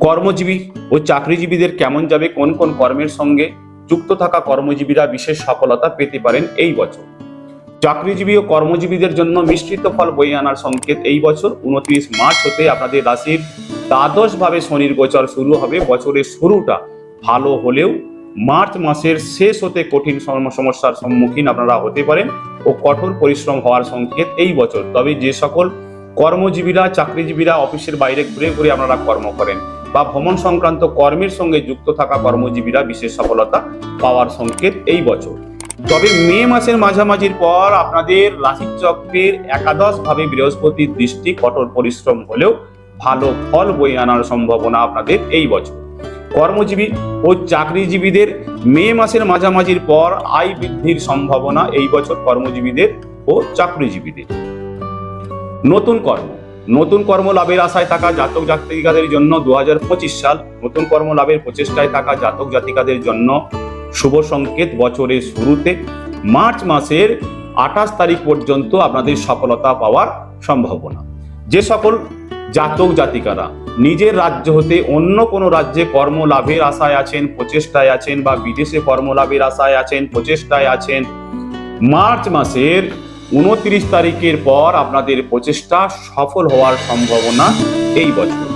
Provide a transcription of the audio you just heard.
কর্মজীবী ও চাকরিজীবীদের কেমন যাবে, কোন কোন কর্মের সঙ্গে যুক্ত থাকা কর্মজীবীরা বিশেষ সফলতা পেতে পারেন এই বছর। চাকরিজীবী ও কর্মজীবীদের জন্য মিশ্রিত ফল বয়ে আনার সংকেত এই বছর। 29 মার্চ হতে আপনাদের রাশির দ্বাদশ ভাবে শনির গোচর শুরু হবে। বছরের শুরুটা ভালো হলেও মার্চ মাসের শেষ হতে কঠিন সমস্যার সম্মুখীন আপনারা হতে পারেন ও কঠোর পরিশ্রম হওয়ার সংকেত এই বছর। তবে যে সকল কর্মজীবীরা চাকরিজীবীরা অফিসের বাইরে ঘুরে ঘুরে আপনারা কর্ম করেন বা ভ্রমণ সংক্রান্ত কর্মের সঙ্গে যুক্ত থাকা কর্মজীবীরা বিশেষ সফলতা পাওয়ার সংকেত এই বছর। তবে মে মাসের মাঝামাঝির পর আপনাদের রাশিচক্রের একাদশ ভাবে বৃহস্পতির দৃষ্টি, কঠোর পরিশ্রম হলেও ভালো ফল বয়ে আনার সম্ভাবনা আপনাদের এই বছর। কর্মজীবী ও চাকরিজীবীদের মে মাসের মাঝামাঝির পর আয় বৃদ্ধির সম্ভাবনা এই বছর কর্মজীবীদের ও চাকরিজীবীদের। নতুন কর্ম লাভের আশায় থাকা জাতক জাতিকাদের জন্য 2025 সাল নতুন কর্ম লাভের প্রচেষ্টায় থাকা জাতক জাতিকাদের জন্য শুভ সংকেত। বছরের শুরুতে মার্চ মাসের 28 তারিখ পর্যন্ত আপনাদের সফলতা পাওয়ার সম্ভাবনা। যে সকল জাতক জাতিকারা নিজের রাজ্য হতে অন্য কোনো রাজ্যে কর্ম লাভের আশায় আছেন, প্রচেষ্টায় আছেন বা বিদেশে কর্ম লাভের আশায় আছেন, প্রচেষ্টায় আছেন, মার্চ মাসের 29 তারিখের পর আপনাদের প্রচেষ্টা সফল হওয়ার সম্ভাবনা এই বছর।